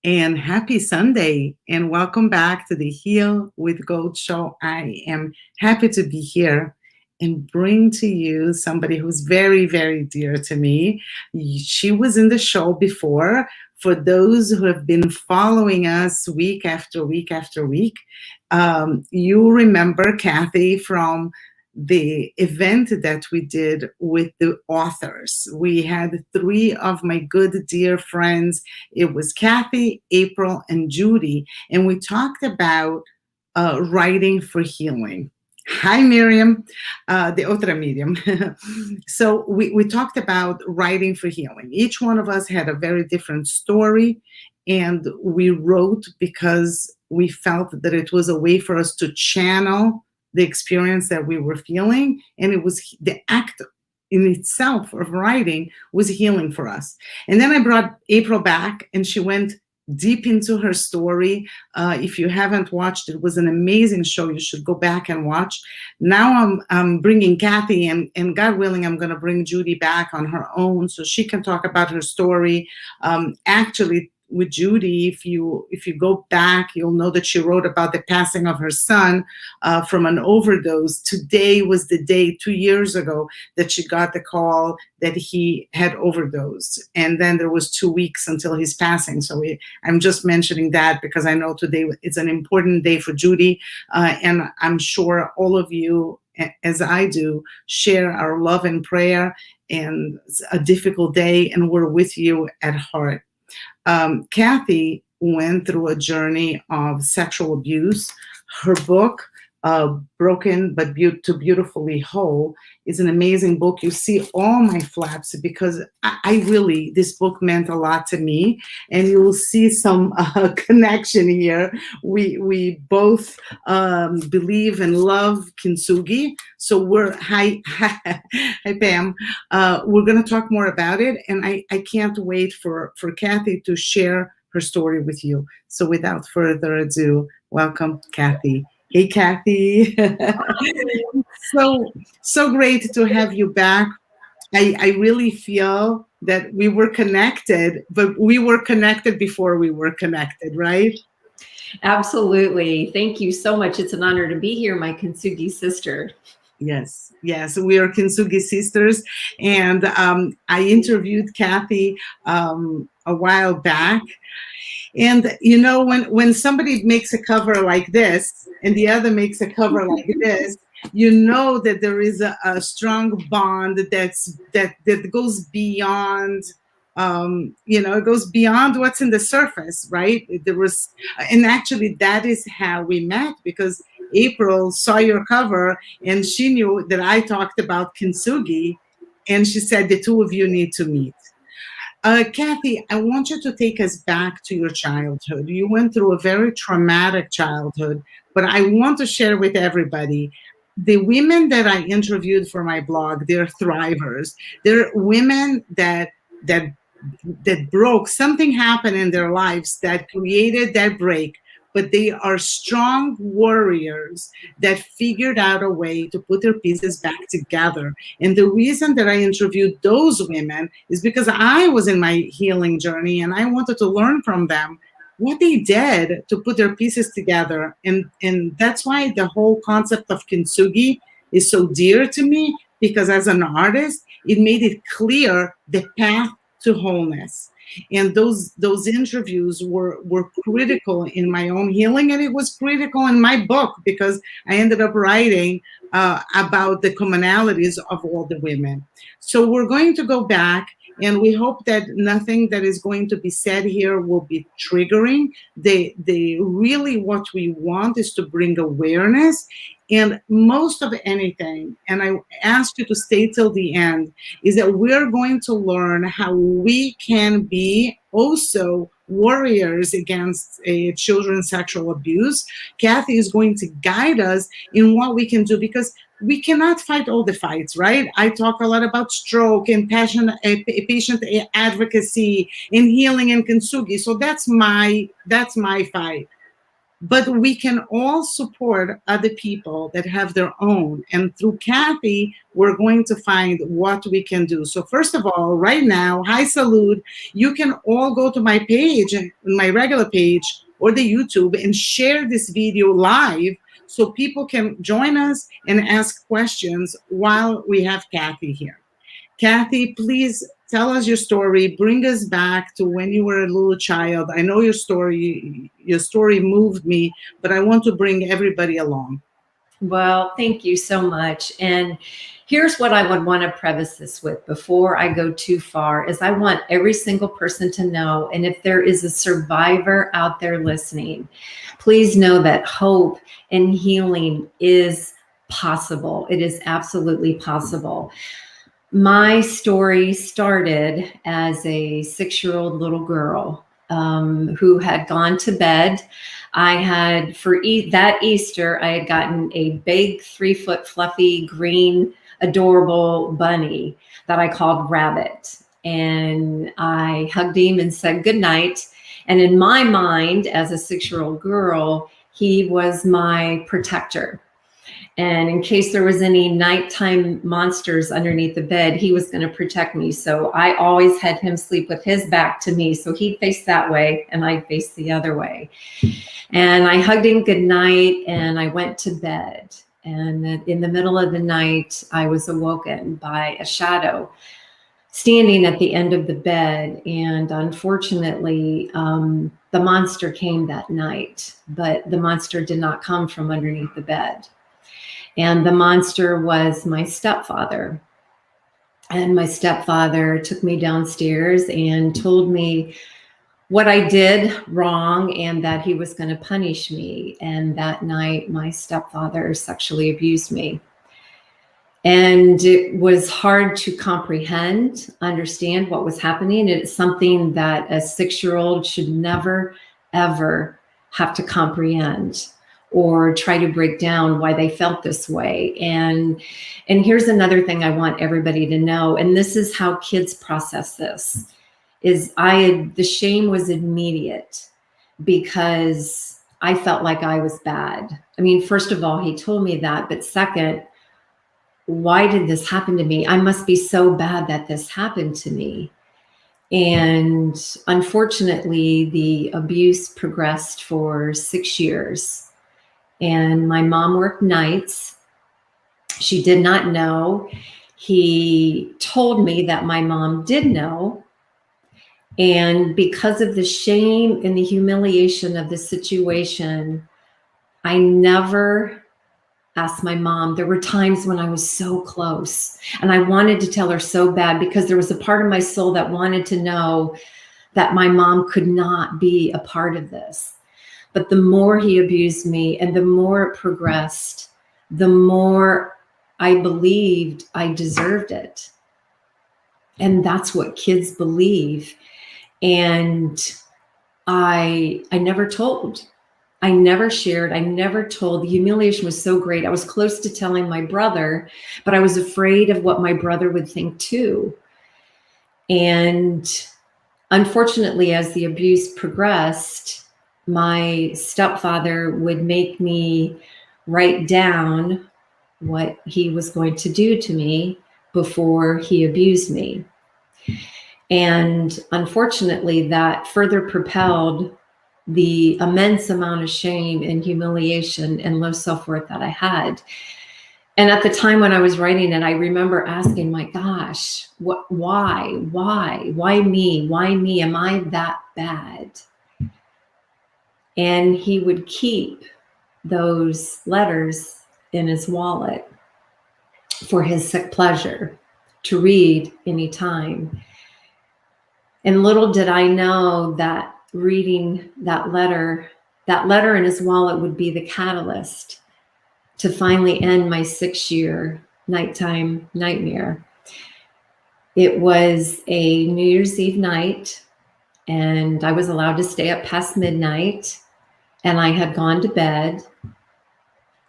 and happy Sunday, and welcome back to the Heal with Gold show. I am happy to be here and bring to you somebody who's very, very dear to me. She was in the show before. For those who have been following us week after week after week, you remember Cathy from the event that we did with the authors. We had three of my good dear friends. It was Cathy, April, and Judy, and we talked about writing for healing. Hi, Miriam, the otra Miriam. So we talked about writing for healing. Each one of us had a very different story, and we wrote because we felt that it was a way for us to channel the experience that we were feeling, and it was the act in itself of writing was healing for us. And then I brought April back, and she went deep into her story. If you haven't watched, it was an amazing show. You should go back and watch. Now I'm bringing Cathy, and God willing, I'm going to bring Judy back on her own so she can talk about her story. Actually, with Judy, if you go back, you'll know that she wrote about the passing of her son from an overdose. Today was the day 2 years ago that she got the call that he had overdosed, and then there was 2 weeks until his passing. So I'm just mentioning that because I know today it's an important day for Judy, and I'm sure all of you, as I do, share our love and prayer, and it's a difficult day, and we're with you at heart. Cathy went through a journey of sexual abuse. Her book, Broken but Beautifully Whole, is an amazing book. You see all my flaps because I really, this book meant a lot to me, and you will see some connection here. We both believe and love Kintsugi. So hi Pam. We're going to talk more about it, and I can't wait for Cathy to share her story with you. So without further ado, welcome Cathy. Hey, Cathy. So great to have you back. I really feel that we were connected, but we were connected before we were connected, right? Absolutely. Thank you so much. It's an honor to be here, my Kintsugi sister. Yes, we are Kintsugi sisters. And I interviewed Cathy a while back. And you know, when somebody makes a cover like this and the other makes a cover like this, you know that there is a strong bond that goes beyond, it goes beyond what's in the surface, right? And actually that is how we met, because April saw your cover and she knew that I talked about Kintsugi, and she said the two of you need to meet. Cathy, I want you to take us back to your childhood. You went through a very traumatic childhood, but I want to share with everybody, the women that I interviewed for my blog, they're thrivers. They're women that broke. Something happened in their lives that created that break, but they are strong warriors that figured out a way to put their pieces back together. And the reason that I interviewed those women is because I was in my healing journey and I wanted to learn from them what they did to put their pieces together. And that's why the whole concept of Kintsugi is so dear to me, because as an artist, it made it clear the path to wholeness. And those interviews were critical in my own healing, and it was critical in my book because I ended up writing about the commonalities of all the women. So we're going to go back, and we hope that nothing that is going to be said here will be triggering. Really what we want is to bring awareness. And most of anything, and I ask you to stay till the end, is that we're going to learn how we can be also warriors against children's sexual abuse. Cathy is going to guide us in what we can do, because we cannot fight all the fights, right? I talk a lot about stroke and patient advocacy and healing and Kintsugi. So that's my fight. but we can all support other people that have their own. And through Cathy, we're going to find what we can do. So first of all, right now, hi salute. You can all go to my page, my regular page, or the YouTube, and share this video live so people can join us and ask questions while we have Cathy here. Cathy, please tell us your story. Bring us back to when you were a little child. I know your story. Your story moved me, but I want to bring everybody along. Well, thank you so much. And here's what I would want to preface this with before I go too far is I want every single person to know, and if there is a survivor out there listening, please know that hope and healing is possible. It is absolutely possible. My story started as a 6-year-old little girl who had gone to bed. I had, for that Easter, I had gotten a big 3-foot fluffy green adorable bunny that I called Rabbit. And I hugged him and said goodnight. And in my mind, as a 6-year-old girl, he was my protector. And in case there was any nighttime monsters underneath the bed, he was going to protect me. So I always had him sleep with his back to me. So he'd face that way and I'd face the other way. And I hugged him goodnight and I went to bed. And in the middle of the night, I was awoken by a shadow standing at the end of the bed. And unfortunately, the monster came that night, but the monster did not come from underneath the bed. And the monster was my stepfather. And my stepfather took me downstairs and told me what I did wrong and that he was going to punish me. And that night, my stepfather sexually abused me. And it was hard to comprehend, understand what was happening. It's something that a 6-year-old should never, ever have to comprehend or try to break down why they felt this way. And here's another thing I want everybody to know, and this is how kids process this, is the shame was immediate because I felt like I was bad. I mean, first of all, he told me that, but second, why did this happen to me? I must be so bad that this happened to me. And unfortunately, the abuse progressed for 6 years. And my mom worked nights. She did not know. He told me that my mom did know. And because of the shame and the humiliation of the situation, I never asked my mom. There were times when I was so close and I wanted to tell her so bad because there was a part of my soul that wanted to know that my mom could not be a part of this. But the more he abused me and the more it progressed, the more I believed I deserved it. And that's what kids believe. And I never told. I never shared. I never told. The humiliation was so great. I was close to telling my brother, but I was afraid of what my brother would think too. And unfortunately, as the abuse progressed, my stepfather would make me write down what he was going to do to me before he abused me. And unfortunately, that further propelled the immense amount of shame and humiliation and low self-worth that I had. And at the time when I was writing it, I remember asking, my gosh, why me? Why me? Am I that bad? And he would keep those letters in his wallet for his sick pleasure to read anytime. And little did I know that reading that letter in his wallet would be the catalyst to finally end my 6-year nighttime nightmare. It was a New Year's Eve night, and I was allowed to stay up past midnight, and I had gone to bed,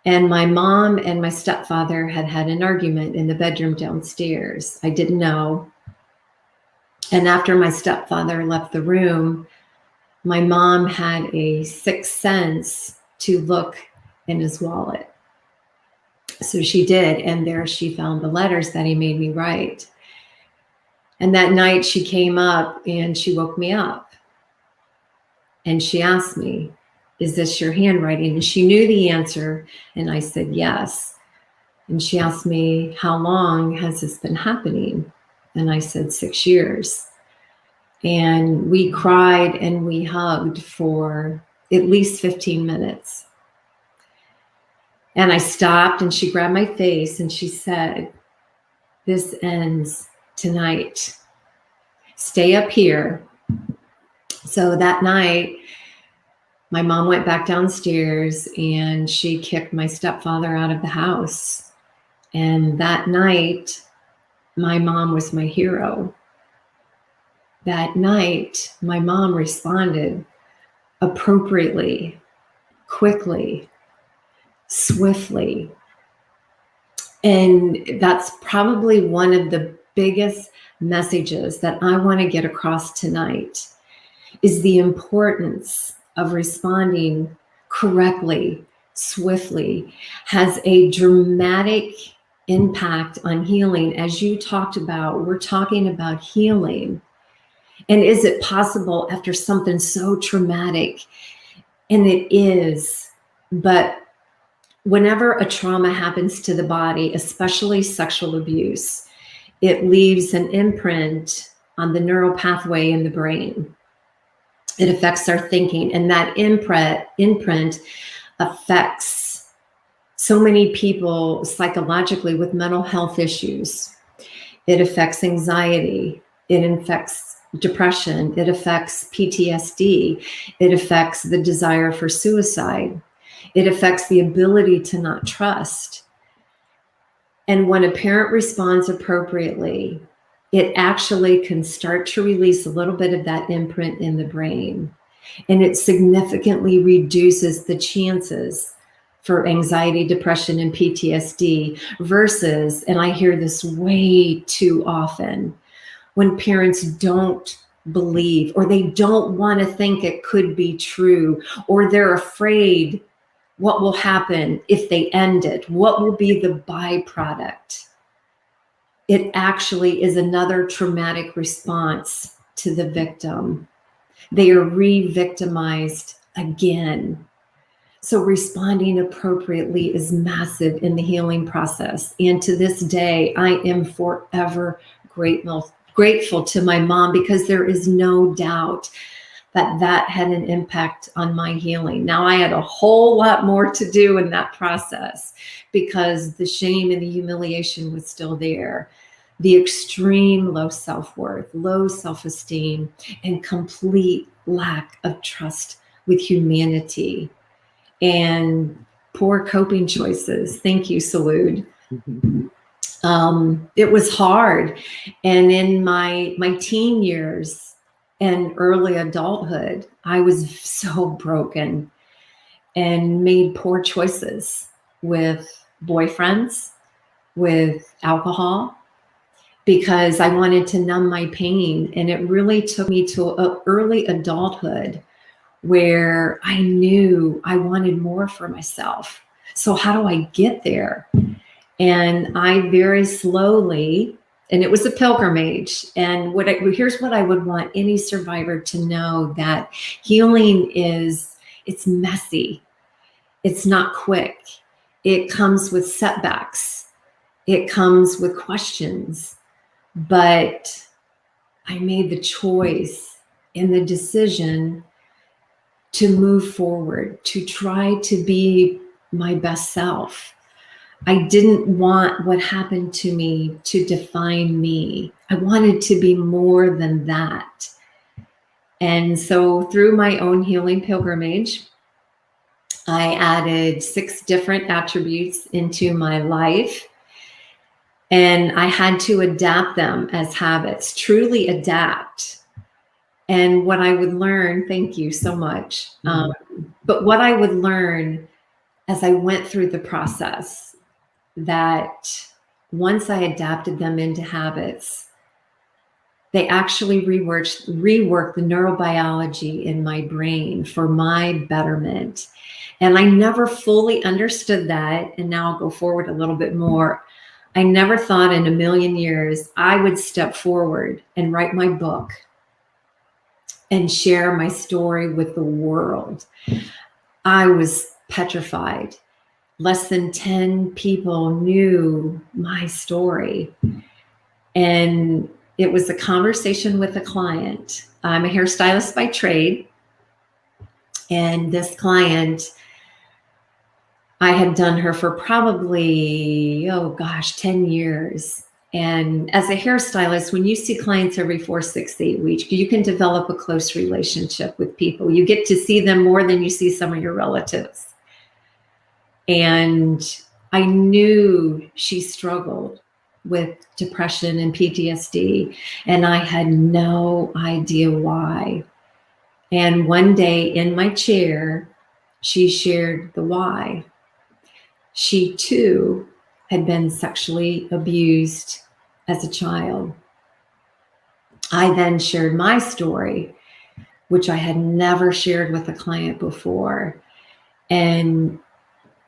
and my mom and my stepfather had had an argument in the bedroom downstairs. I didn't know. And after my stepfather left the room, my mom had a sixth sense to look in his wallet. So she did, and there she found the letters that he made me write. And that night she came up and she woke me up. And she asked me, "Is this your handwriting?" And she knew the answer. And I said, yes. And she asked me, "How long has this been happening?" And I said, 6 years. And we cried and we hugged for at least 15 minutes. And I stopped and she grabbed my face and she said, "This ends tonight. Stay up here." So that night, my mom went back downstairs and she kicked my stepfather out of the house. And that night, my mom was my hero. That night, my mom responded appropriately, quickly, swiftly. And that's probably one of the biggest messages that I want to get across tonight, is the importance of responding correctly, swiftly, has a dramatic impact on healing. As you talked about, we're talking about healing. And is it possible after something so traumatic? And it is, but whenever a trauma happens to the body, especially sexual abuse, it leaves an imprint on the neural pathway in the brain. It affects our thinking, and that imprint affects so many people psychologically with mental health issues. It affects anxiety. It affects depression. It affects PTSD. It affects the desire for suicide. It affects the ability to not trust. And when a parent responds appropriately, it actually can start to release a little bit of that imprint in the brain. And it significantly reduces the chances for anxiety, depression, and PTSD versus, and I hear this way too often, when parents don't believe or they don't want to think it could be true, or they're afraid what will happen if they end it, what will be the byproduct. It actually is another traumatic response to the victim. They are re-victimized again. So responding appropriately is massive in the healing process. And to this day, I am forever grateful to my mom, because there is no doubt that that had an impact on my healing. Now, I had a whole lot more to do in that process, because the shame and the humiliation was still there. The extreme low self-worth, low self-esteem, and complete lack of trust with humanity, and poor coping choices. Thank you, Salud. It was hard. And in my teen years and early adulthood, I was so broken and made poor choices with boyfriends, with alcohol, because I wanted to numb my pain. And it really took me to early adulthood where I knew I wanted more for myself. So how do I get there? And I very slowly, and it was a pilgrimage. And here's what I would want any survivor to know, that healing it's messy. It's not quick. It comes with setbacks. It comes with questions. But I made the choice and the decision to move forward, to try to be my best self. I didn't want what happened to me to define me. I wanted to be more than that. And so through my own healing pilgrimage, I added 6 different attributes into my life. And I had to adapt them as habits, truly adapt. And what I would learn, thank you so much. But what I would learn as I went through the process, that once I adapted them into habits, They actually reworked the neurobiology in my brain for my betterment. And I never fully understood that. And now I'll go forward a little bit more. I never thought in a million years I would step forward and write my book and share my story with the world. I was petrified. Less than 10 people knew my story. And it was a conversation with a client. I'm a hairstylist by trade. And this client, I had done her for probably, 10 years. And as a hairstylist, when you see clients every 4, 6, 8 weeks, you can develop a close relationship with people. You get to see them more than you see some of your relatives. And I knew she struggled with depression and PTSD, and I had no idea why. And one day in my chair, she shared the why. She too had been sexually abused as a child. I then shared my story, which I had never shared with a client before. And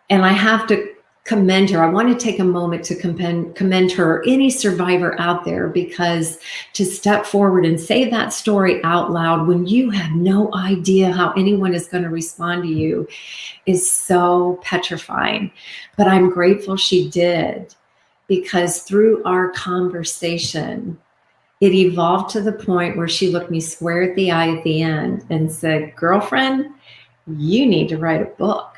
I have to commend her. I want to take a moment to commend her, any survivor out there, because to step forward and say that story out loud when you have no idea how anyone is going to respond to you is so petrifying. But I'm grateful she did, because through our conversation, it evolved to the point where she looked me square at the eye at the end and said, "Girlfriend, you need to write a book."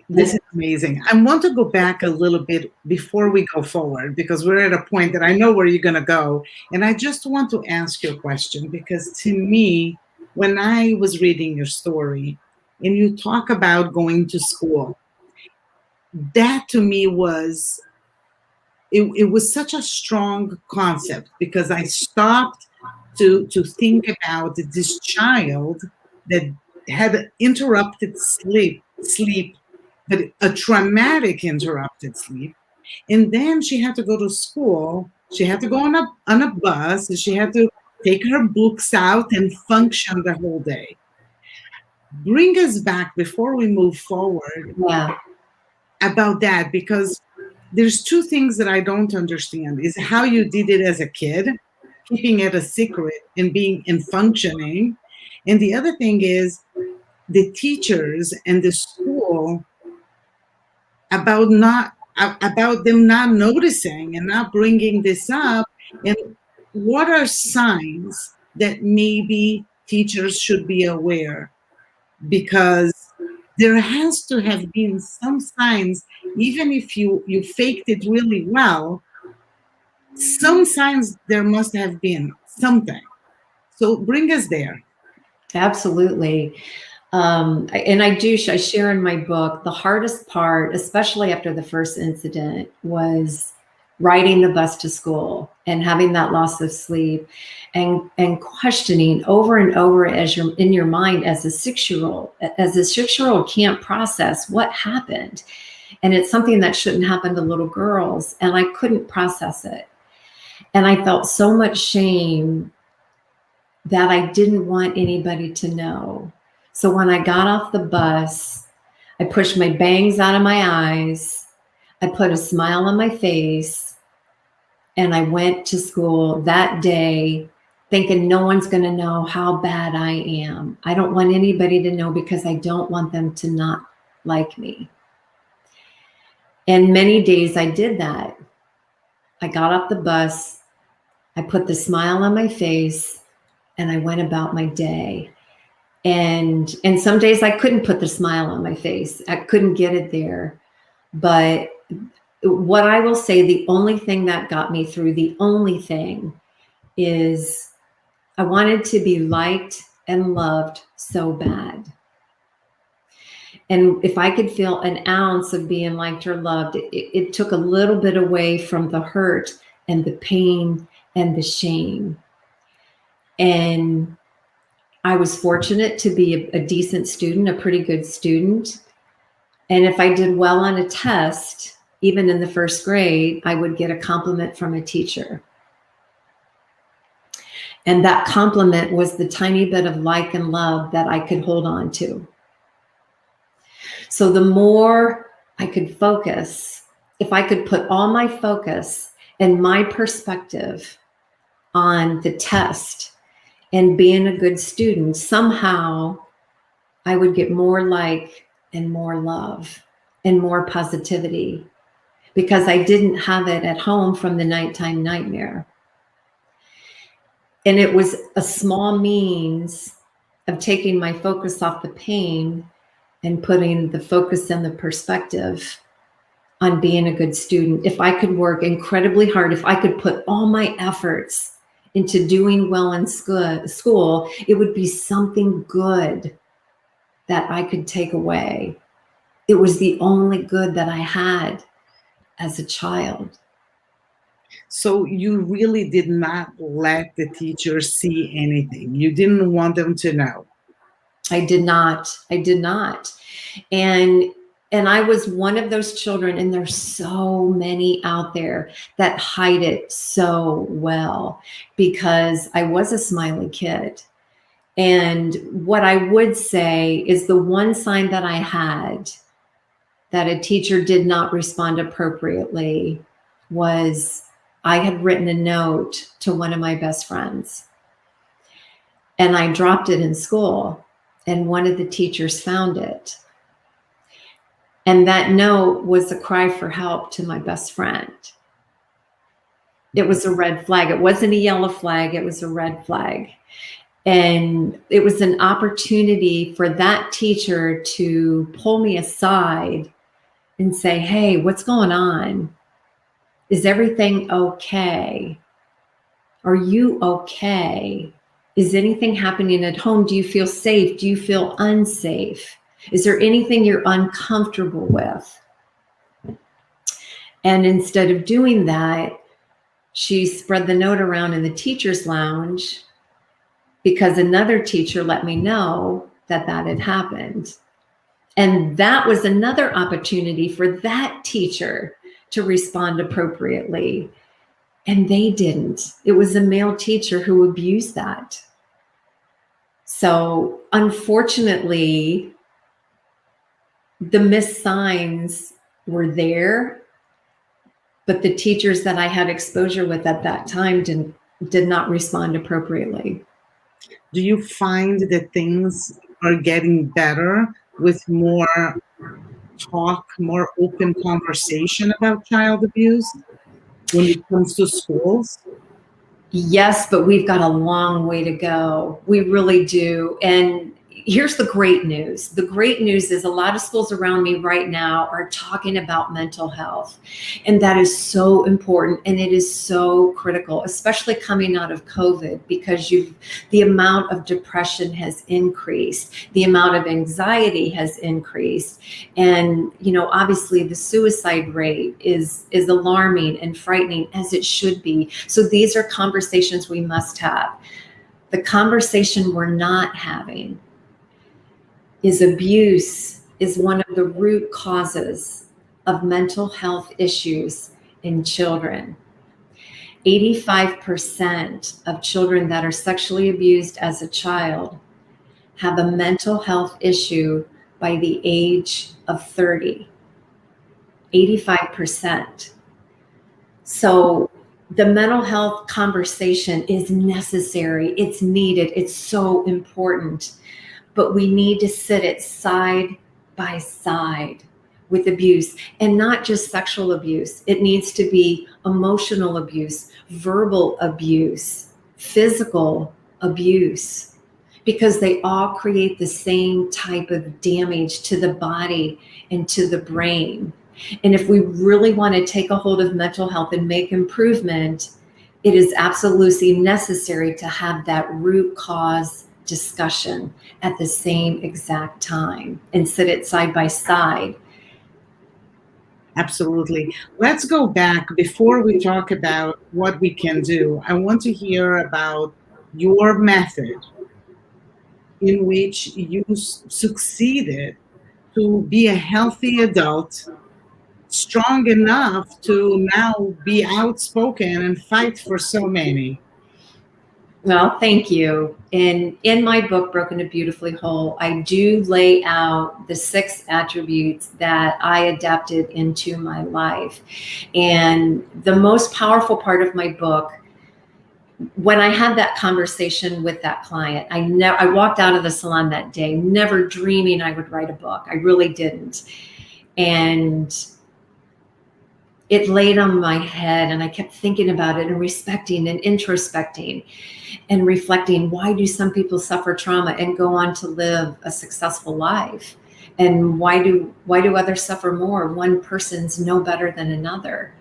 This is amazing. I want to go back a little bit before we go forward, because we're at a point that I know where you're going to go. And I just want to ask you a question, because to me, when I was reading your story and you talk about going to school, that to me was, it was such a strong concept, because I stopped to think about this child that had interrupted sleep, but a traumatic interrupted sleep. And then she had to go to school. She had to go on a bus. And she had to take her books out and function the whole day. Bring us back before we move forward about that, because there's two things that I don't understand is how you did it as a kid, keeping it a secret and being and functioning. And the other thing is the teachers and the school about them not noticing and not bringing this up. And what are signs that maybe teachers should be aware? Because there has to have been some signs, even if you faked it really well, some signs there must have been something. So bring us there. Absolutely. And I share in my book, the hardest part, especially after the first incident, was riding the bus to school and having that loss of sleep and questioning over and over as you're in your mind as a 6-year-old. As a 6-year-old can't process what happened. And it's something that shouldn't happen to little girls. And I couldn't process it. And I felt so much shame that I didn't want anybody to know. So when I got off the bus, I pushed my bangs out of my eyes. I put a smile on my face, and I went to school that day thinking no one's going to know how bad I am. I don't want anybody to know because I don't want them to not like me. And many days I did that. I got off the bus, I put the smile on my face, and I went about my day. And some days I couldn't put the smile on my face. I couldn't get it there. But what I will say, the only thing that got me through, the only thing is I wanted to be liked and loved so bad. And if I could feel an ounce of being liked or loved, it took a little bit away from the hurt and the pain and the shame. And I was fortunate to be a decent student, a pretty good student. And if I did well on a test, even in the first grade, I would get a compliment from a teacher. And that compliment was the tiny bit of like and love that I could hold on to. So the more I could focus, if I could put all my focus and my perspective on the test and being a good student, somehow I would get more like and more love and more positivity, because I didn't have it at home from the nighttime nightmare. And it was a small means of taking my focus off the pain and putting the focus and the perspective on being a good student. If I could work incredibly hard, if I could put all my efforts into doing well in school, it would be something good that I could take away. It was the only good that I had as a child. So you really did not let the teachers see anything. You didn't want them to know. I did not. I did not. And I was one of those children, and there's so many out there that hide it so well, because I was a smiley kid. And what I would say is the one sign that I had that a teacher did not respond appropriately was I had written a note to one of my best friends, and I dropped it in school, and one of the teachers found it. And that note was a cry for help to my best friend. It was a red flag. It wasn't a yellow flag. It was a red flag. And it was an opportunity for that teacher to pull me aside and say, hey, what's going on? Is everything okay? Are you okay? Is anything happening at home? Do you feel safe? Do you feel unsafe? Is there anything you're uncomfortable with? And instead of doing that, she spread the note around in the teacher's lounge, because another teacher let me know that that had happened. And that was another opportunity for that teacher to respond appropriately. And they didn't. It was a male teacher who abused that. So unfortunately, the missed signs were there, but the teachers that I had exposure with at that time did not respond appropriately. Do you find that things are getting better with more talk, more open conversation about child abuse when it comes to schools? Yes, but we've got a long way to go. We really do. And here's the great news. The great news is a lot of schools around me right now are talking about mental health. And that is so important. And it is so critical, especially coming out of COVID, because the amount of depression has increased. The amount of anxiety has increased. And, obviously the suicide rate is alarming and frightening, as it should be. So these are conversations we must have. The conversation we're not having is abuse is one of the root causes of mental health issues in children. 85% of children that are sexually abused as a child have a mental health issue by the age of 30. 85%. So the mental health conversation is necessary. It's needed. It's so important. But we need to sit it side by side with abuse, and not just sexual abuse. It needs to be emotional abuse, verbal abuse, physical abuse, because they all create the same type of damage to the body and to the brain. And if we really want to take a hold of mental health and make improvement, it is absolutely necessary to have that root cause discussion at the same exact time and sit it side by side. Absolutely. Let's go back before we talk about what we can do. I want to hear about your method in which you succeeded to be a healthy adult, strong enough to now be outspoken and fight for so many. Well, thank you. In my book, Broken to Beautifully Whole, I do lay out the 6 attributes that I adapted into my life. And the most powerful part of my book, when I had that conversation with that client, I walked out of the salon that day, never dreaming I would write a book. I really didn't. And it laid on my head, and I kept thinking about it and respecting and introspecting and reflecting, why do some people suffer trauma and go on to live a successful life? And why do others suffer more? One person's no better than another.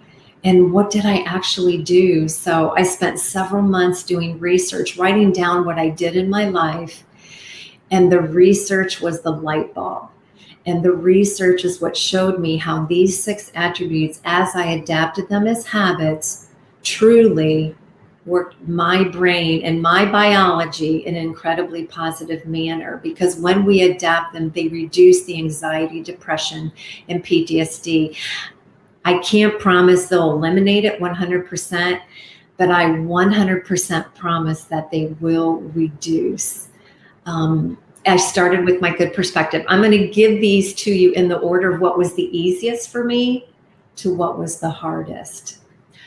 And what did I actually do? So I spent several months doing research, writing down what I did in my life. And the research was the light bulb. And the research is what showed me how these 6 attributes, as I adapted them as habits, truly worked my brain and my biology in an incredibly positive manner. Because when we adapt them, they reduce the anxiety, depression, and PTSD. I can't promise they'll eliminate it 100%, but I 100% promise that they will reduce. I started with my good perspective. I'm going to give these to you in the order of what was the easiest for me to what was the hardest.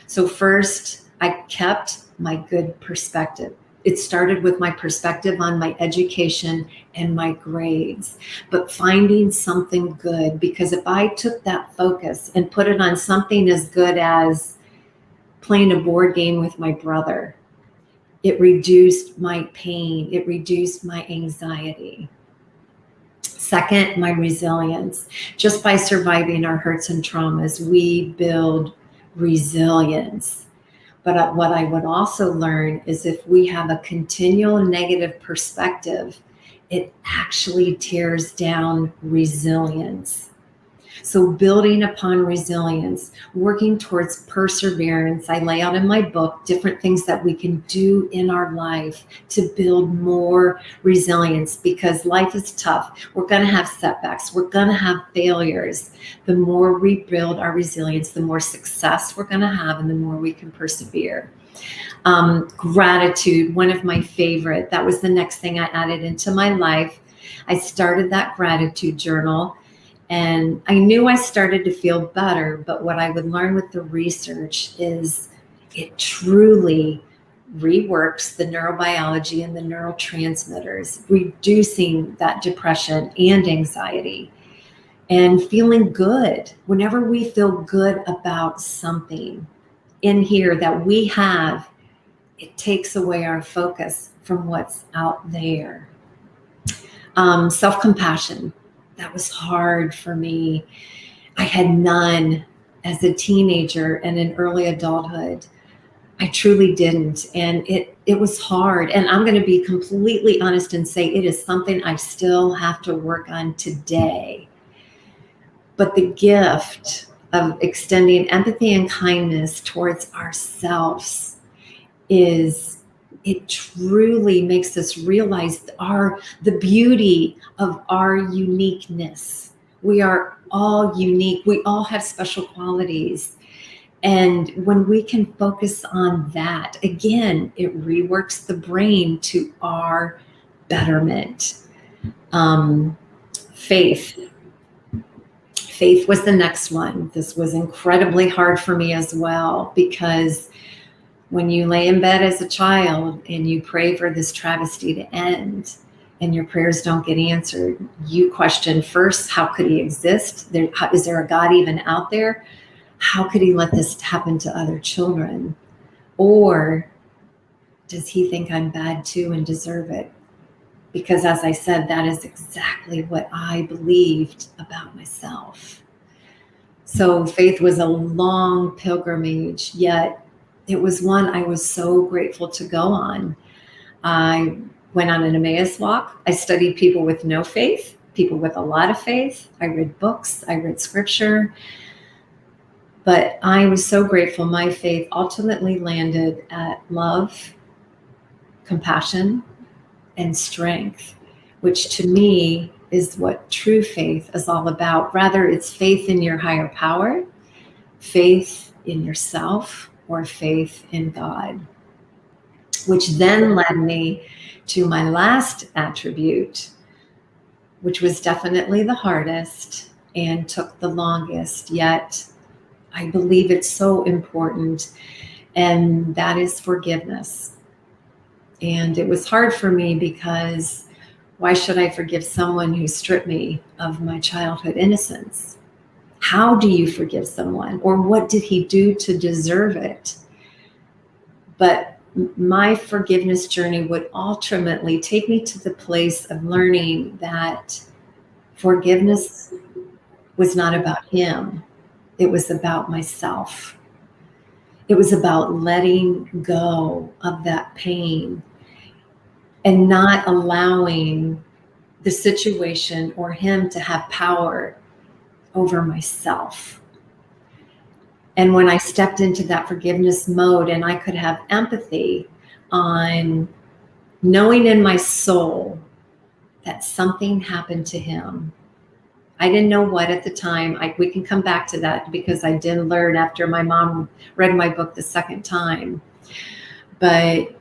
So first, I kept my good perspective. It started with my perspective on my education and my grades, but finding something good, because if I took that focus and put it on something as good as playing a board game with my brother, it reduced my pain, it reduced my anxiety. Second, my resilience. Just by surviving our hurts and traumas, we build resilience. But what I would also learn is if we have a continual negative perspective, it actually tears down resilience. So building upon resilience, working towards perseverance. I lay out in my book different things that we can do in our life to build more resilience, because life is tough. We're going to have setbacks. We're going to have failures. The more we build our resilience, the more success we're going to have, and the more we can persevere. Gratitude, one of my favorite. That was the next thing I added into my life. I started that gratitude journal. And I knew I started to feel better, but what I would learn with the research is it truly reworks the neurobiology and the neurotransmitters, reducing that depression and anxiety and feeling good. Whenever we feel good about something in here that we have, it takes away our focus from what's out there. Self-compassion. That was hard for me. I had none as a teenager and in early adulthood. I truly didn't. And it was hard. And I'm going to be completely honest and say it is something I still have to work on today. But the gift of extending empathy and kindness towards ourselves it truly makes us realize the beauty of our uniqueness. We are all unique. We all have special qualities. And when we can focus on that, again, it reworks the brain to our betterment. Faith. Faith was the next one. This was incredibly hard for me as well, because when you lay in bed as a child and you pray for this travesty to end and your prayers don't get answered, you question first, how could he exist? Is there a God even out there? How could he let this happen to other children? Or does he think I'm bad too and deserve it? Because as I said, that is exactly what I believed about myself. So faith was a long pilgrimage, yet it was one I was so grateful to go on. I went on an Emmaus walk. I studied people with no faith, people with a lot of faith. I read books, I read scripture. But I was so grateful. My faith ultimately landed at love, compassion, and strength, which to me is what true faith is all about. Rather, it's faith in your higher power, faith in yourself, or faith in God. which then led me to my last attribute, which was definitely the hardest and took the longest, yet I believe it's so important, and that is forgiveness. And it was hard for me because why should I forgive someone who stripped me of my childhood innocence? How do you forgive someone? Or what did he do to deserve it? But my forgiveness journey would ultimately take me to the place of learning that forgiveness was not about him. It was about myself. It was about letting go of that pain and not allowing the situation or him to have power over myself. And when I stepped into that forgiveness mode and I could have empathy on knowing in my soul that something happened to him. I didn't know what at the time. We can come back to that because I did learn after my mom read my book the second time. But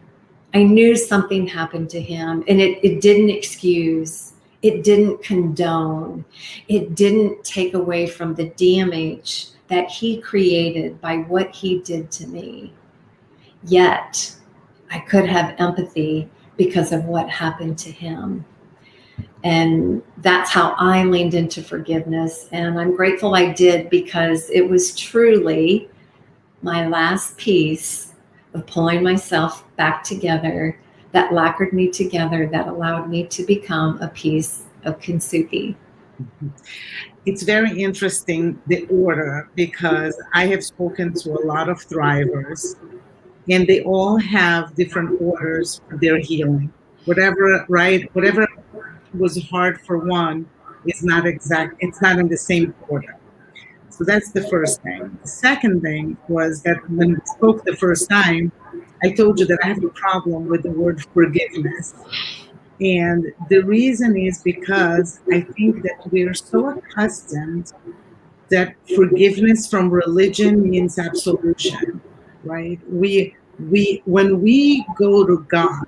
I knew something happened to him, and it didn't excuse, it didn't condone, it didn't take away from the damage that he created by what he did to me. Yet I could have empathy because of what happened to him. And that's how I leaned into forgiveness. And I'm grateful I did, because it was truly my last piece of pulling myself back together that lacquered me together, that allowed me to become a piece of Kintsugi. It's very interesting, the order, because I have spoken to a lot of thrivers, and they all have different orders for their healing. Whatever, right? Whatever was hard for one is not exact, it's not in the same order. So that's the first thing. The second thing was that when we spoke the first time, I told you that I have a problem with the word forgiveness. And the reason is because I think that we are so accustomed that forgiveness from religion means absolution, right? We when we go to God,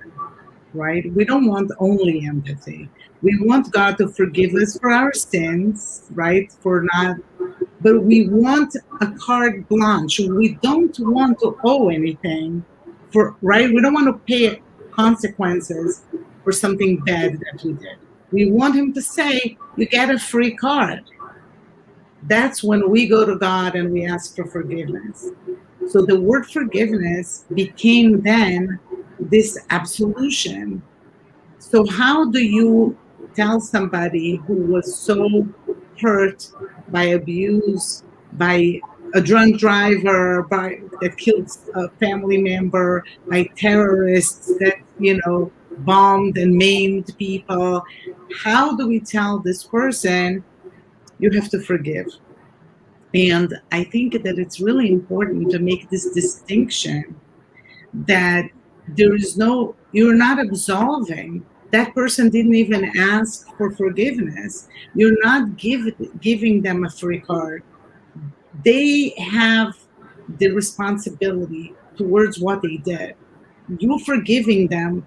right? We don't want only empathy. We want God to forgive us for our sins, right? For not, but we want a carte blanche. We don't want to owe anything for, right? We don't want to pay consequences for something bad that we did. We want him to say, you get a free card. That's when we go to God and we ask for forgiveness. So the word forgiveness became then this absolution. So how do you tell somebody who was so hurt by abuse, by a drunk driver, by that killed a family member, by terrorists that, bombed and maimed people? How do we tell this person you have to forgive? And I think that it's really important to make this distinction that there is no, you're not absolving. That person didn't even ask for forgiveness. You're not giving them a free card. They have the responsibility towards what they did. You forgiving them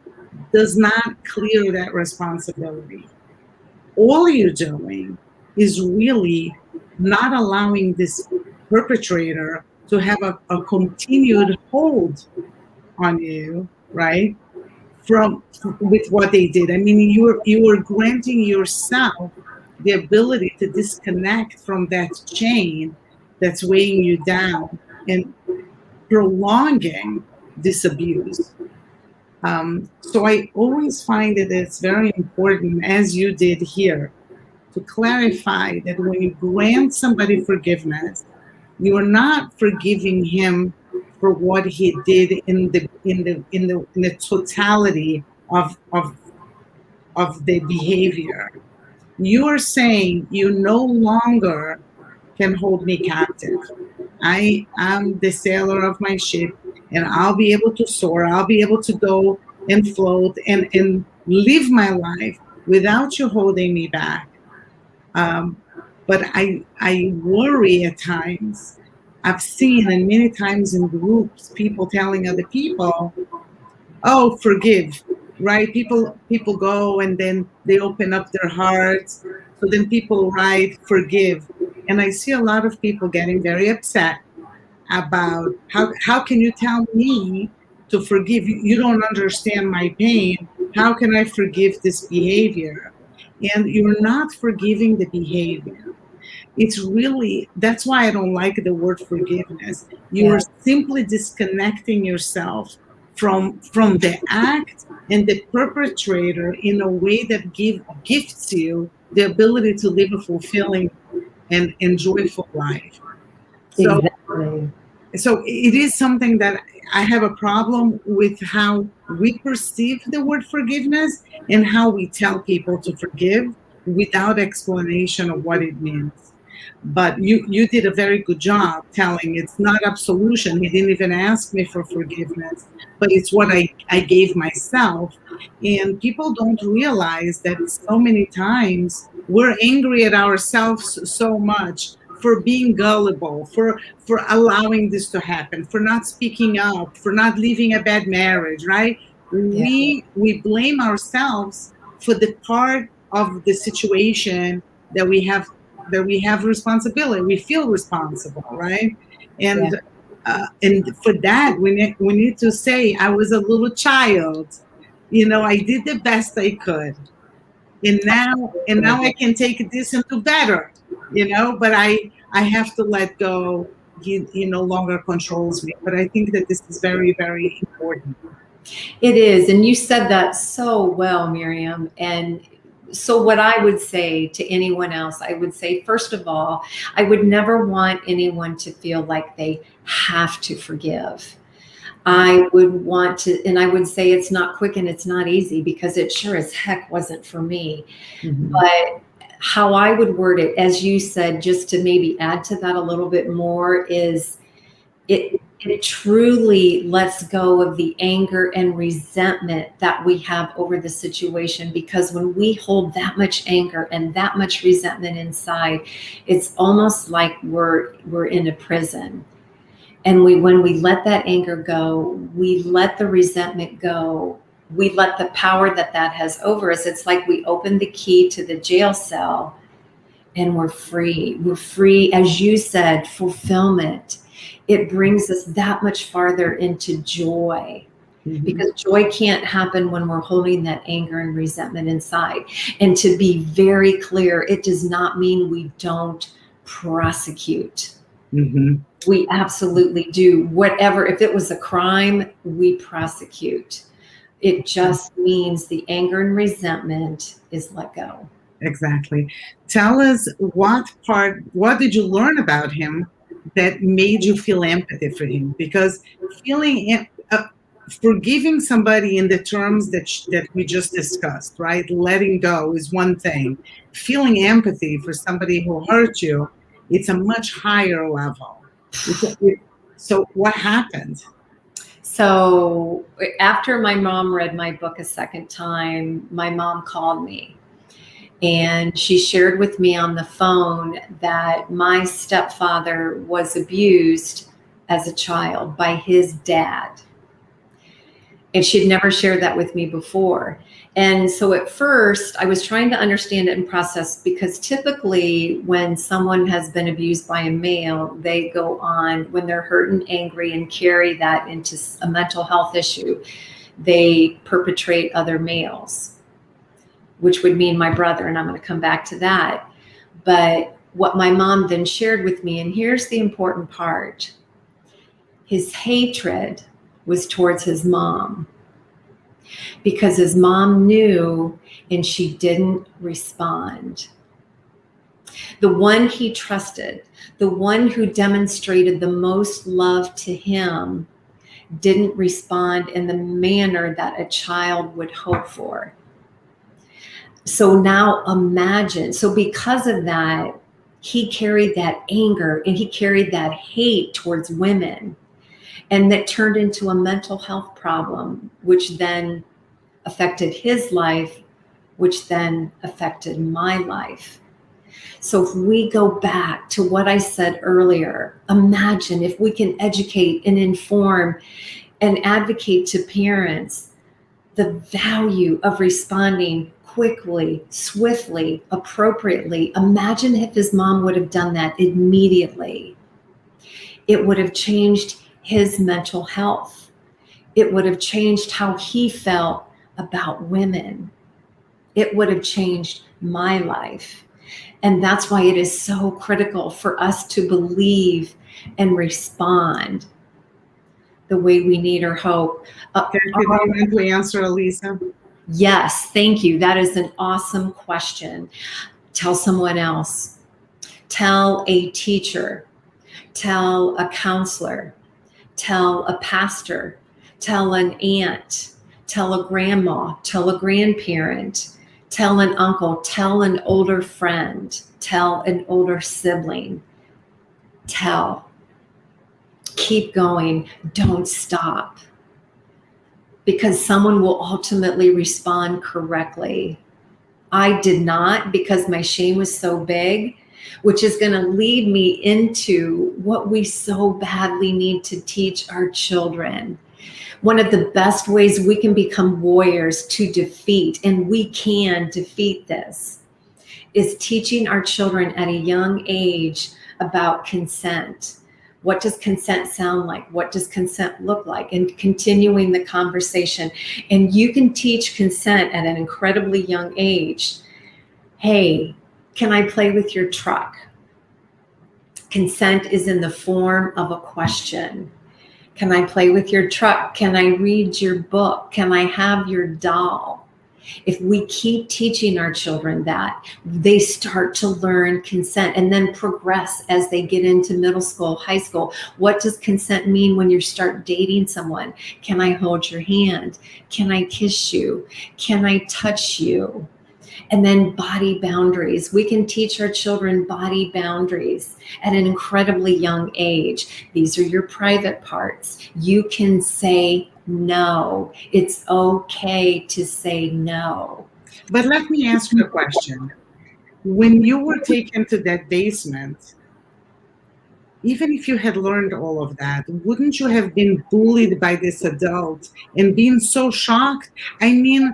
does not clear that responsibility. All you're doing is really not allowing this perpetrator to have a continued hold on you, right? From with what they did. I mean, you are granting yourself the ability to disconnect from that chain that's weighing you down and prolonging this abuse. So I always find that it's very important, as you did here, to clarify that when you grant somebody forgiveness, you are not forgiving him for what he did in the totality of the behavior. You are saying you no longer can hold me captive. I am the sailor of my ship, and I'll be able to soar. I'll be able to go and float and live my life without you holding me back. But I worry at times. I've seen, and many times in groups, people telling other people, oh, forgive, right? People go and then they open up their hearts. So then people write forgive. And I see a lot of people getting very upset about how can you tell me to forgive? You don't understand my pain. How can I forgive this behavior? And you're not forgiving the behavior. It's really, that's why I don't like the word forgiveness. You're Yeah, simply disconnecting yourself from the act and the perpetrator in a way that gifts you the ability to live a fulfilling and joyful life. So exactly. it is something that I have a problem with, how we perceive the word forgiveness and how we tell people to forgive without explanation of what it means. But you did a very good job telling it's not absolution. He didn't even ask me for forgiveness, but it's what I gave myself. And people don't realize that so many times we're angry at ourselves so much for being gullible, for allowing this to happen, for not speaking up, for not leaving a bad marriage, right? Yeah, We blame ourselves for the part of the situation that we have responsibility. We feel responsible, right? yeah. And for that, we need to say, I was a little child. I did the best I could, and now I can take this and do better. But I have to let go. He no longer controls me. But I think that this is very, very important. It is. And you said that so well, Miriam. And so, what I would say to anyone else, I would say, first of all, I would never want anyone to feel like they have to forgive. I would want to, and I would say it's not quick and it's not easy, because it sure as heck wasn't for me. Mhm. But how I would word it, as you said, just to maybe add to that a little bit more, is it truly lets go of the anger and resentment that we have over the situation. Because when we hold that much anger and that much resentment inside, it's almost like we're in a prison. And when we let that anger go, we let the resentment go, we let the power that has over us, it's like we open the key to the jail cell, and we're free. We're free, as you said, fulfillment. It brings us that much farther into joy, Mhm. because joy can't happen when we're holding that anger and resentment inside. And to be very clear, it does not mean we don't prosecute. Mhm. We absolutely do. Whatever, if it was a crime, we prosecute. It just means the anger and resentment is let go. Exactly. Tell us what did you learn about him that made you feel empathy for him? Because forgiving somebody in the terms that we just discussed, right? Letting go is one thing. Feeling empathy for somebody who hurt you, it's a much higher level. So what happened? So after my mom read my book a second time, my mom called me and she shared with me on the phone that my stepfather was abused as a child by his dad. And she'd never shared that with me before. And so at first, I was trying to understand it and process, because typically when someone has been abused by a male, they go on, when they're hurt and angry and carry that into a mental health issue, they perpetrate other males, which would mean my brother. And I'm going to come back to that. But what my mom then shared with me, and here's the important part, his hatred was towards his mom, because his mom knew and she didn't respond. The one he trusted, the one who demonstrated the most love to him, didn't respond in the manner that a child would hope for. So now imagine, so because of that, he carried that anger and he carried that hate towards women, and that turned into a mental health problem, which then affected his life, which then affected my life. So if we go back to what I said earlier, imagine if we can educate and inform and advocate to parents the value of responding quickly, swiftly, appropriately. Imagine if his mom would have done that immediately. It would have changed his mental health. It would have changed how he felt about women. It would have changed my life. And that's why it is so critical for us to believe and respond the way we need or hope. Cathy, do you want to answer, Elisa? Yes, thank you. That is an awesome question. Tell someone else. Tell a teacher. Tell a counselor. Tell a pastor. Tell an aunt. Tell a grandma. Tell a grandparent. Tell an uncle. Tell an older friend. Tell an older sibling. Tell. Keep going. Don't stop. Because someone will ultimately respond correctly. I did not, because my shame was so big, which is going to lead me into what we so badly need to teach our children. One of the best ways we can become warriors to defeat, and we can defeat this, is teaching our children at a young age about consent. What does consent sound like? What does consent look like? And continuing the conversation. And you can teach consent at an incredibly young age. Hey, can I play with your truck? Consent is in the form of a question. Can I play with your truck? Can I read your book? Can I have your doll? If we keep teaching our children that, they start to learn consent and then progress as they get into middle school, high school. What does consent mean when you start dating someone? Can I hold your hand? Can I kiss you? Can I touch you? And then body boundaries. We can teach our children body boundaries at an incredibly young age. These are your private parts. You can say no. It's okay to say no. But let me ask you a question. When you were taken to that basement, even if you had learned all of that, wouldn't you have been bullied by this adult and been so shocked? I mean,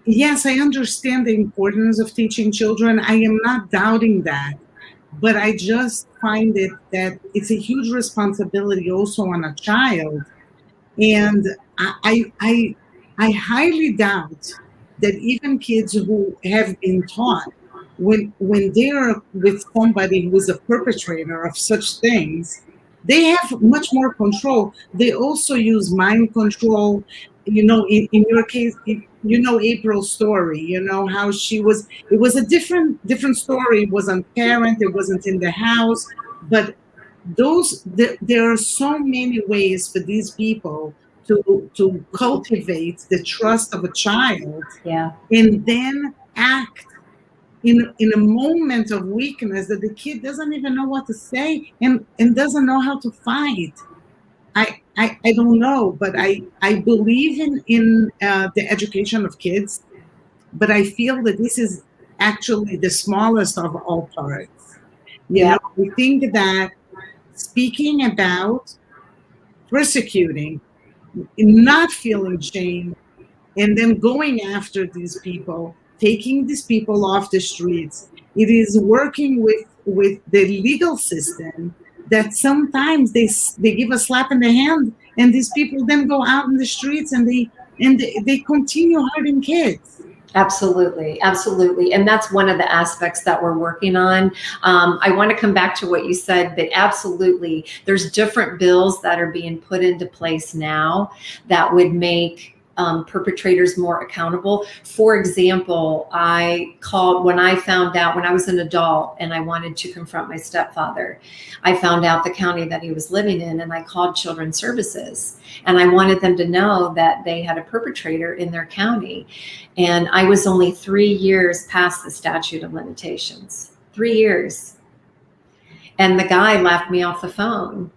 yes, I understand the importance of teaching children. I am not doubting that. But I just find it that it's a huge responsibility also on a child. And I highly doubt that even kids who have been taught, when they're with somebody who's a perpetrator of such things, they have much more control. They also use mind control. You know, in your case, you know April's story. You know how she was. It was a different story. It wasn't parent. It wasn't in the house. But there are so many ways for these people to cultivate the trust of a child, Yeah. and then act in a moment of weakness that the kid doesn't even know what to say and doesn't know how to fight. I don't know, but I believe in the education of kids, but I feel that this is actually the smallest of all parts. You know, we think that speaking about persecuting, not feeling shame, and then going after these people, taking these people off the streets. It is working with the legal system that sometimes they give a slap in the hand, and these people then go out in the streets and they continue hurting kids. Absolutely. Absolutely. And that's one of the aspects that we're working on. I want to come back to what you said, but absolutely, there's different bills that are being put into place now that would make perpetrators more accountable. For example, I called when I found out, when I was an adult and I wanted to confront my stepfather, I found out the county that he was living in, and I called Children's Services, and I wanted them to know that they had a perpetrator in their county. And I was only 3 years past the statute of limitations. 3 years. And the guy laughed me off the phone.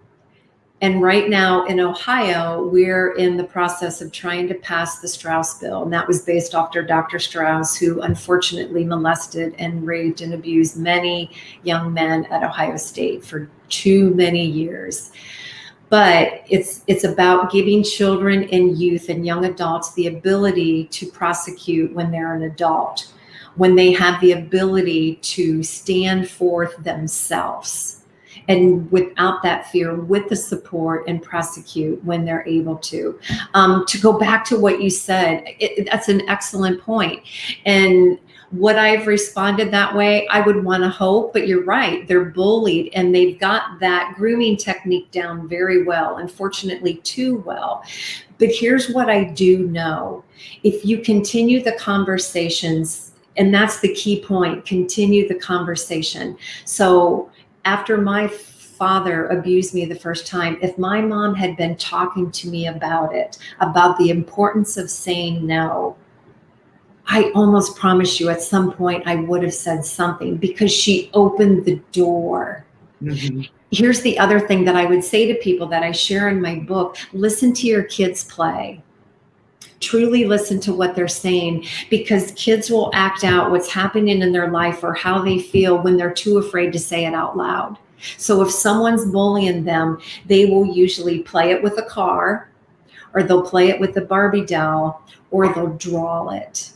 And right now in Ohio, we're in the process of trying to pass the Strauss Bill. And that was based after Dr. Strauss, who unfortunately molested and raped and abused many young men at Ohio State for too many years. But it's about giving children and youth and young adults the ability to prosecute when they're an adult, when they have the ability to stand forth themselves, and without that fear, with the support, and prosecute when they're able to. To go back to what you said, that's an excellent point. And would I have responded that way? I would want to hope, but you're right. They're bullied and they've got that grooming technique down very well, unfortunately, too well. But here's what I do know. If you continue the conversations, and that's the key point, continue the conversation. So after my father abused me the first time, if my mom had been talking to me about it, about the importance of saying no, I almost promise you at some point I would have said something, because she opened the door. Mhm. Here's the other thing that I would say to people that I share in my book: listen to your kids play. Truly listen to what they're saying, because kids will act out what's happening in their life or how they feel when they're too afraid to say it out loud. So if someone's bullying them, they will usually play it with a car, or they'll play it with the Barbie doll, or they'll draw it.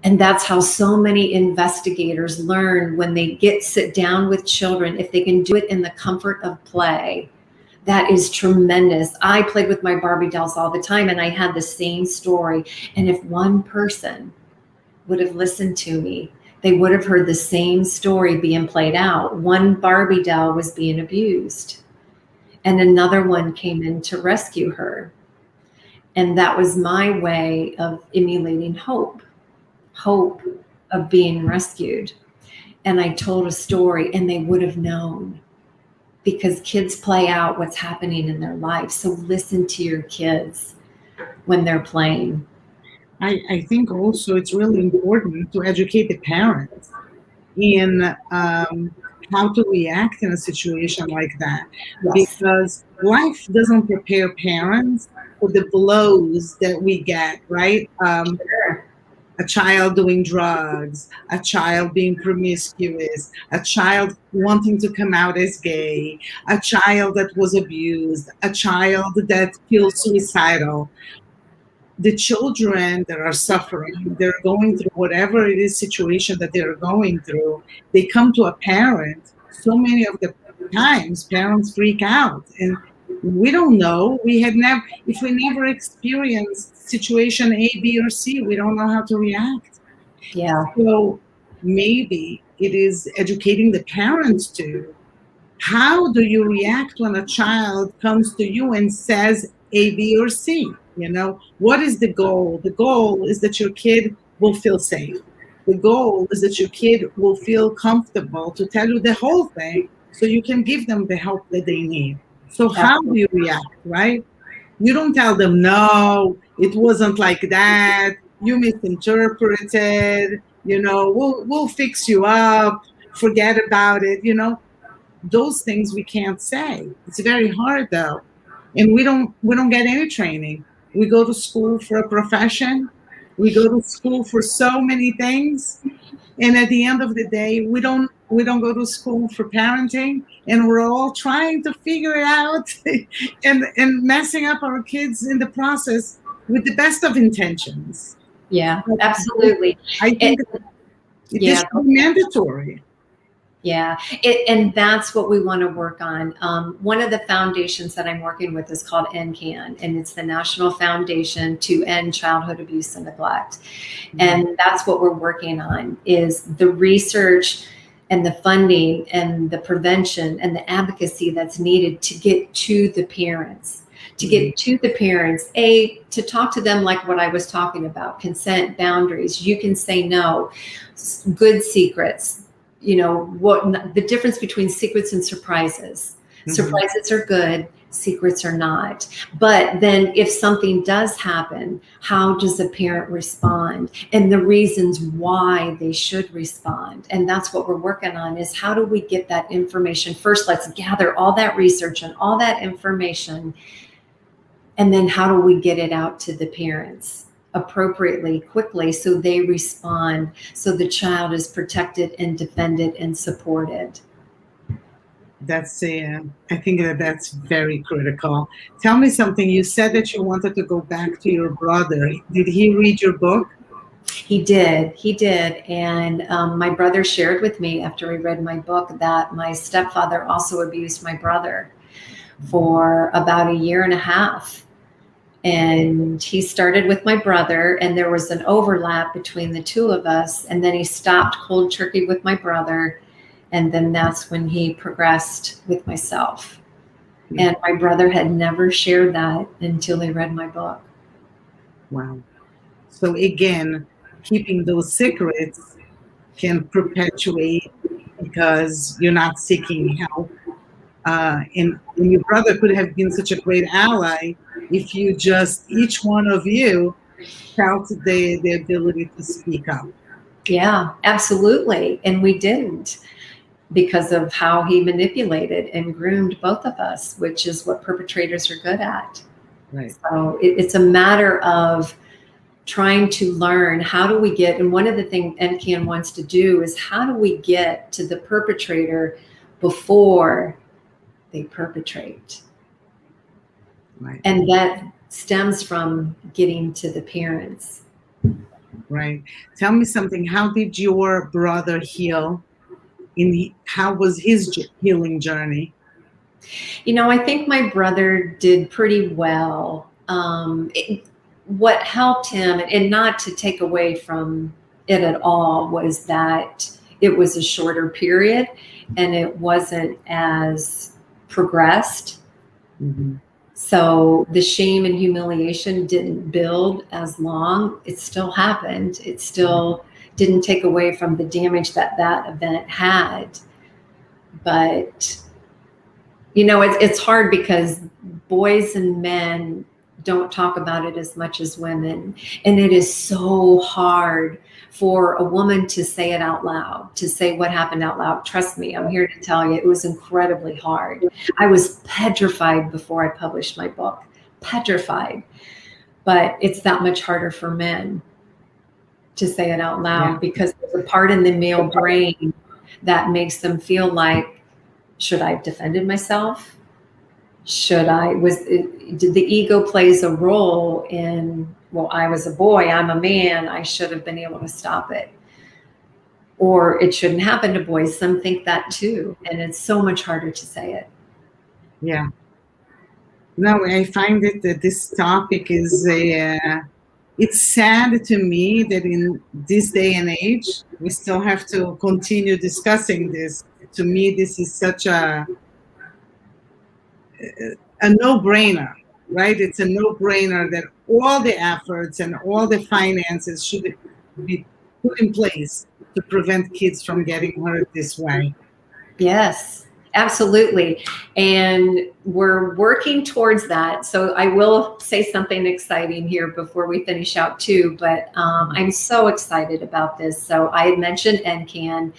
And that's how so many investigators learn when they sit down with children. If they can do it in the comfort of play, that is tremendous. I played with my Barbie dolls all the time, and I had the same story. And if one person would have listened to me, they would have heard the same story being played out. One Barbie doll was being abused, and another one came in to rescue her. And that was my way of emulating hope of being rescued. And I told a story, and they would have known, because kids play out what's happening in their life. So listen to your kids when they're playing. I think also it's really important to educate the parents in how to react in a situation like that, Yes. because life doesn't prepare parents for the blows that we get, right? Sure. A child doing drugs, a child being promiscuous, a child wanting to come out as gay, a child that was abused, a child that feels suicidal. The children that are suffering, they're going through whatever it is situation that they're going through, they come to a parent. So many of the times parents freak out, and we don't know. We had never, if we never experienced situation A, B, or C, we don't know how to react. Yeah. So maybe it is educating the parents too. How do you react when a child comes to you and says A, B, or C? What is the goal? The goal is that your kid will feel safe. The goal is that your kid will feel comfortable to tell you the whole thing, so you can give them the help that they need. So how do you react, right? You don't tell them, no, it wasn't like that. You misinterpreted, we'll fix you up, forget about it, those things we can't say. It's very hard though. And we don't get any training. We go to school for a profession. We go to school for so many things. And at the end of the day, we don't go to school for parenting, and we're all trying to figure it out and messing up our kids in the process with the best of intentions. Yeah, But absolutely. I And, think this yeah. should be mandatory. Yeah, and that's what we want to work on. One of the foundations that I'm working with is called NCaan, and it's the National Foundation to End Childhood Abuse and Neglect. And that's what we're working on, is the research and the funding and the prevention and the advocacy that's needed to get to the parents. To get to the parents, to talk to them like what I was talking about: consent, boundaries. You can say no, good secrets. What the difference between secrets and surprises. Surprises are good, secrets are not. But then if something does happen, how does a parent respond, and the reasons why they should respond? And that's what we're working on, is how do we get that information? First, let's gather all that research and all that information, and then how do we get it out to the parents appropriately, quickly, so they respond, so the child is protected and defended and supported. That's I think that that's very critical. Tell me something. You said that you wanted to go back to your brother. Did he read your book? He did. He did. And my brother shared with me after he read my book that my stepfather also abused my brother for about a year and a half. And he started with my brother, and there was an overlap between the two of us. And then he stopped cold turkey with my brother. And then that's when he progressed with myself. And my brother had never shared that until he read my book. Wow. So again, keeping those secrets can perpetuate because you're not seeking help. And your brother could have been such a great ally if you just, each one of you, felt the ability to speak up. Yeah, absolutely. And we didn't, because of how he manipulated and groomed both of us, which is what perpetrators are good at. Right. So it's a matter of trying to learn, how do we get, and one of the things NCaan wants to do is how do we get to the perpetrator before they perpetrate? Right. And that stems from getting to the parents. Right. Tell me something. How did your brother heal? How was his healing journey? You know, I think my brother did pretty well. What helped him, and not to take away from it at all, was that it was a shorter period and it wasn't as progressed. Mm-hmm. So the shame and humiliation didn't build as long. It still happened. It still didn't take away from the damage that that event had. But you know, it's hard because boys and men don't talk about it as much as women. And it is so hard for a woman to say it out loud, to say what happened out loud. Trust me, I'm here to tell you, it was incredibly hard. I was petrified before I published my book, petrified. But it's that much harder for men to say it out loud, Yeah. because there's a part in the male brain that makes them feel like, should I have defended myself? Should I, did the ego plays a role in, well, I was a boy, I'm a man, I should have been able to stop it. Or it shouldn't happen to boys. Some think that too. And it's so much harder to say it. Yeah. No, I find it that this topic is it's sad to me that in this day and age we still have to continue discussing this. To me, this is such a no-brainer, right? It's a no-brainer that all the efforts and all the finances should be put in place to prevent kids from getting hurt this way. Yes, absolutely. And we're working towards that. So I will say something exciting here before we finish out too, but I'm so excited about this. So I had mentioned NCaan.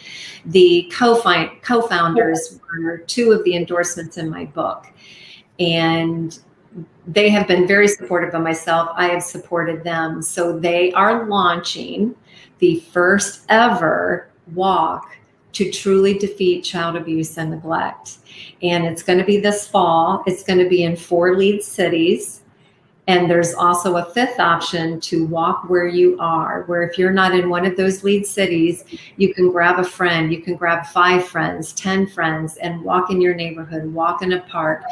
The co-founders were two of the endorsements in my book. And they have been very supportive of myself. I have supported them. So they are launching the first ever walk to truly defeat child abuse and neglect. And it's going to be this fall. It's going to be in 4 lead cities. And there's also a 5th option to walk where you are, where if you're not in one of those lead cities, you can grab a friend, you can grab 5 friends, 10 friends, and walk in your neighborhood, walk in a park,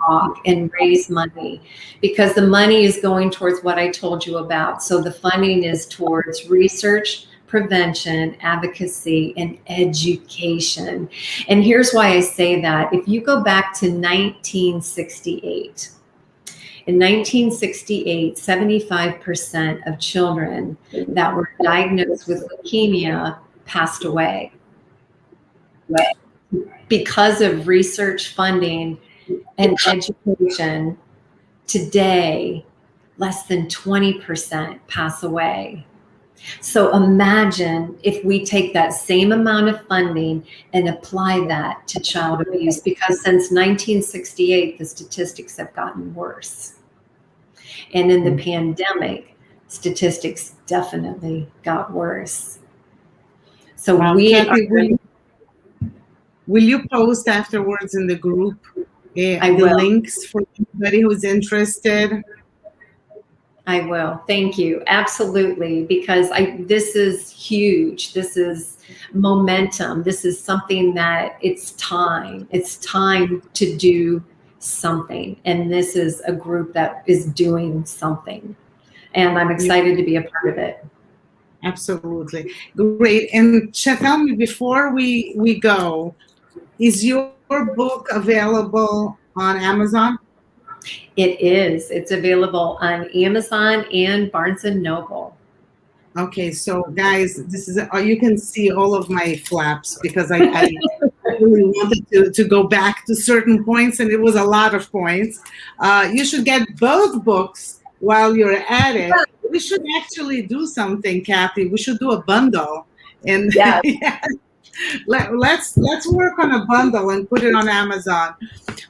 walk and raise money, because the money is going towards what I told you about. So the funding is towards research, prevention, advocacy, and education. And here's why I say that. If you go back to 1968, in 1968, 75% of children that were diagnosed with leukemia passed away. Because of research funding and education, today, less than 20% pass away. So imagine if we take that same amount of funding and apply that to child abuse, because since 1968, the statistics have gotten worse. And in the pandemic, statistics definitely got worse. So Well, we Cathy, Will you post afterwards in the group I the will. links for anybody who's interested? I will. Thank you. Absolutely. Because this is huge. This is momentum. This is something that it's time. It's time to do something. And this is a group that is doing something. And I'm You, excited to be a part of it. absolutely. Great. And tell me, before we go, is your book available on Amazon? It is. It's available on Amazon and Barnes and Noble. Okay, so guys, this is you can see all of my flaps because I really wanted to go back to certain points, and it was a lot of points. You should get both books while you're at it. We should actually do something, Cathy. We should do a bundle, and Yeah. yeah, let's work on a bundle and put it on Amazon.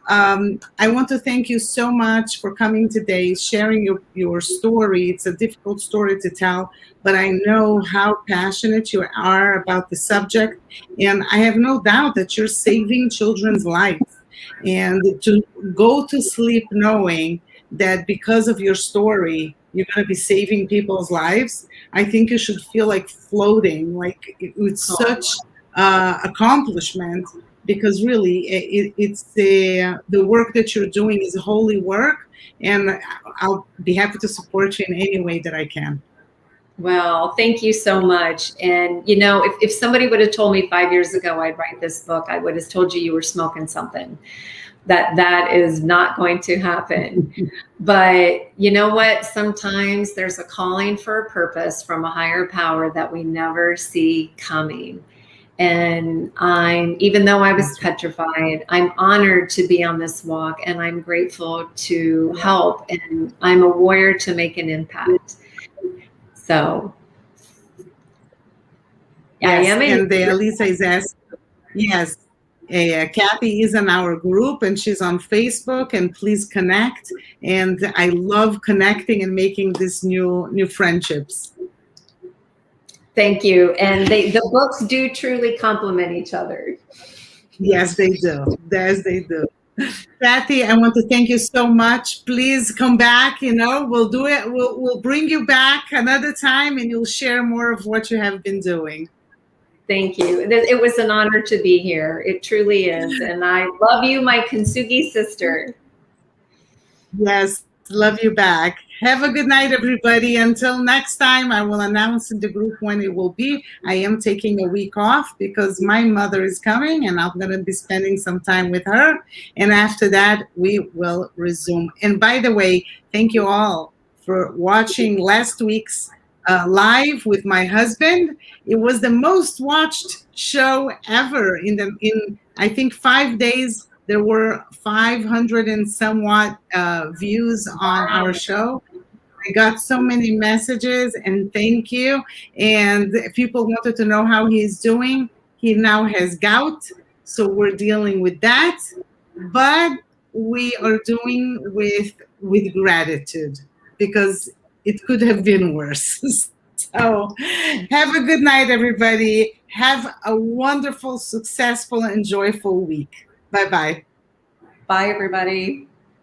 I want to thank you so much for coming today, sharing your story. It's a difficult story to tell, but I know how passionate you are about the subject. And I have no doubt that you're saving children's lives. And to go to sleep knowing that because of your story, you're going to be saving people's lives, I think you should feel like floating, like it's such accomplishment, because really it's the work that you're doing is holy work, and I'll be happy to support you in any way that I can. Well, thank you so much. And, you know, if somebody would have told me 5 years ago I'd write this book, I would have told you were smoking something. That is not going to happen. But you know what? Sometimes there's a calling for a purpose from a higher power that we never see coming. And even though I was petrified, I'm honored to be on this walk, and I'm grateful to help, and I'm a warrior to make an impact. So Yes, I am and Elisa is asking, yes, Cathy is in our group and she's on Facebook, and please connect. And I love connecting and making these new friendships. Thank you. And the books do truly complement each other. Yes, they do. Yes, they do. Cathy, I want to thank you so much. Please come back. We'll do it. We'll bring you back another time, and you'll share more of what you have been doing. Thank you. It was an honor to be here. It truly is. And I love you, my Kintsugi sister. Yes, love you back. Have a good night, everybody. Until next time, I will announce in the group when it will be. I am taking a week off because my mother is coming, and I'm going to be spending some time with her. And after that, we will resume. And by the way, thank you all for watching last week's live with my husband. It was the most watched show ever in I think 5 days. There were 500 and somewhat views on our show. I got so many messages, and thank you. And people wanted to know how he's doing. He now has gout, so we're dealing with that. But we are doing with gratitude, because it could have been worse. So have a good night, everybody. Have a wonderful, successful, and joyful week. Bye-bye. Bye, everybody.